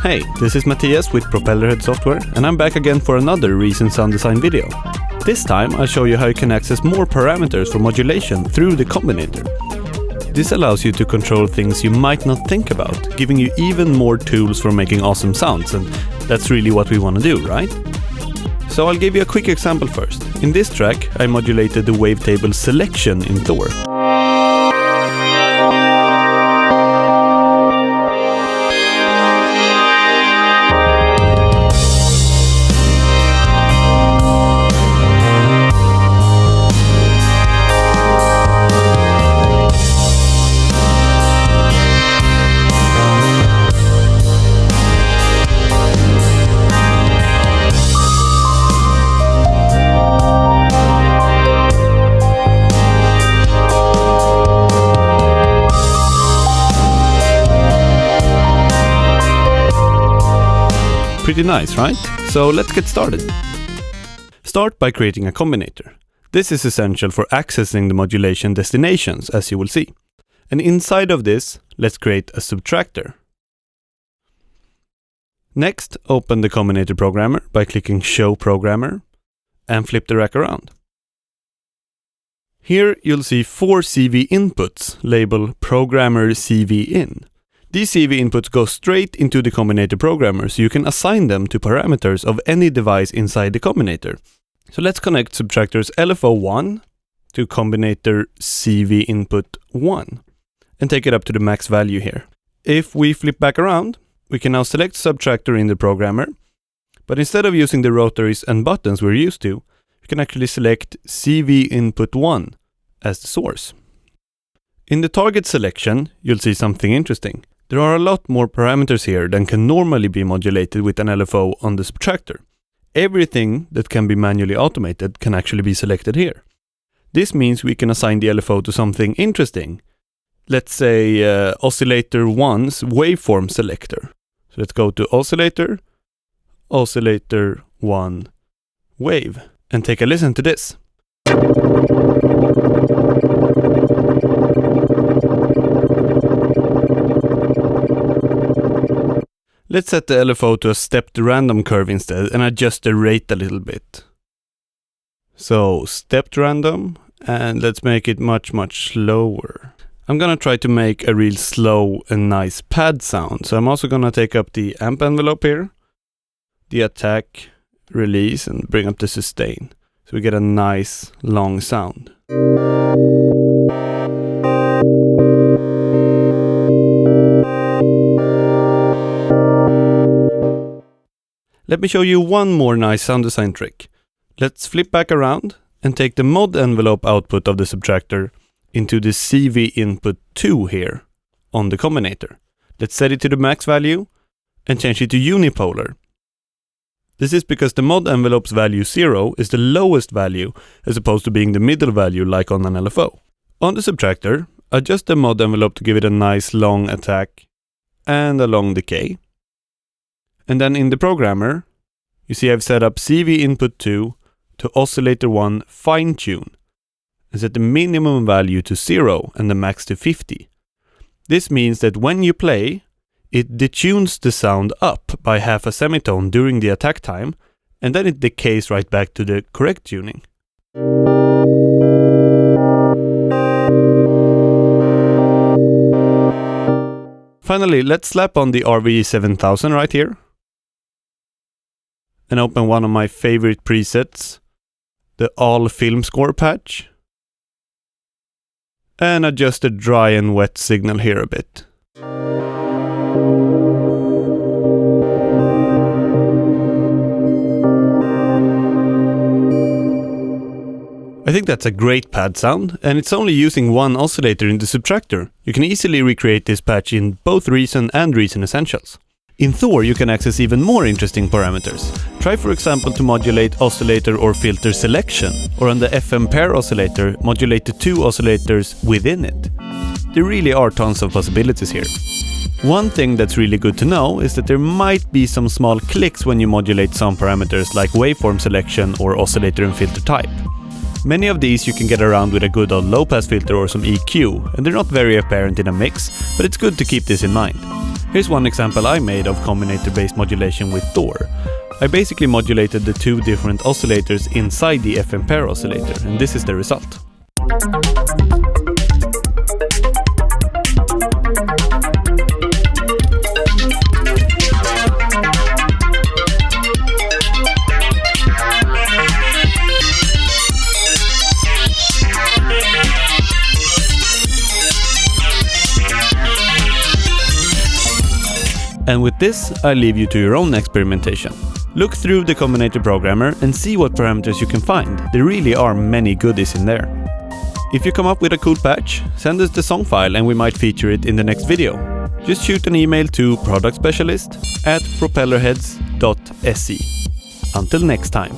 Hey, this is Mattias with Propellerhead software, and I'm back again for another recent sound design video. This time I'll show you how you can access more parameters for modulation through the Combinator. This allows you to control things you might not think about, giving you even more tools for making awesome sounds, and that's really what we want to do, right? So I'll give you a quick example first. In this track, I modulated the wavetable selection in Thor. Pretty nice, right? So let's get started. Start by creating a combinator. This is essential for accessing the modulation destinations, as you will see. And inside of this, let's create a subtractor. Next, open the Combinator programmer by clicking Show Programmer and flip the rack around. Here you'll see 4 CV inputs labeled Programmer CV In. These CV inputs go straight into the Combinator programmer, so you can assign them to parameters of any device inside the Combinator. So let's connect Subtractor's LFO1 to Combinator CV input 1 and take it up to the max value here. If we flip back around, we can now select Subtractor in the programmer, but instead of using the rotaries and buttons we're used to, we can actually select CV input 1 as the source. In the target selection, you'll see something interesting. There are a lot more parameters here than can normally be modulated with an LFO on the Subtractor. Everything that can be manually automated can actually be selected here. This means we can assign the LFO to something interesting. Let's say Oscillator 1's waveform selector. So let's go to Oscillator, Oscillator 1 wave, and take a listen to this. Let's set the LFO to a stepped random curve instead and adjust the rate a little bit. So stepped random, and let's make it much slower. I'm gonna try to make a real slow and nice pad sound. So I'm also gonna take up the amp envelope here, the attack, release, and bring up the sustain. So we get a nice long sound. Let me show you one more nice sound design trick. Let's flip back around and take the mod envelope output of the Subtractor into the CV input 2 here on the Combinator. Let's set it to the max value and change it to unipolar. This is because the mod envelope's value 0 is the lowest value as opposed to being the middle value like on an LFO. On the Subtractor, adjust the mod envelope to give it a nice long attack and a long decay. And then in the programmer, you see I've set up CV input 2 to Oscillator 1 fine tune and set the minimum value to 0 and the max to 50. This means that when you play, it detunes the sound up by half a semitone during the attack time, and then it decays right back to the correct tuning. Finally, let's slap on the RV7000 right here and open one of my favorite presets, the All Film Score patch, and adjust the dry and wet signal here a bit. I think that's a great pad sound, and it's only using one oscillator in the Subtractor. You can easily recreate this patch in both Reason and Reason Essentials. In Thor, you can access even more interesting parameters. Try for example to modulate oscillator or filter selection, or on the FM pair oscillator, modulate the 2 oscillators within it. There really are tons of possibilities here. One thing that's really good to know is that there might be some small clicks when you modulate some parameters like waveform selection or oscillator and filter type. Many of these you can get around with a good old low-pass filter or some EQ, and they're not very apparent in a mix, but it's good to keep this in mind. Here's one example I made of Combinator-based modulation with Thor. I basically modulated the two different oscillators inside the FM pair oscillator, and this is the result. And with this, I leave you to your own experimentation. Look through the Combinator programmer and see what parameters you can find. There really are many goodies in there. If you come up with a cool patch, send us the song file and we might feature it in the next video. Just shoot an email to productspecialist@propellerheads.se. Until next time.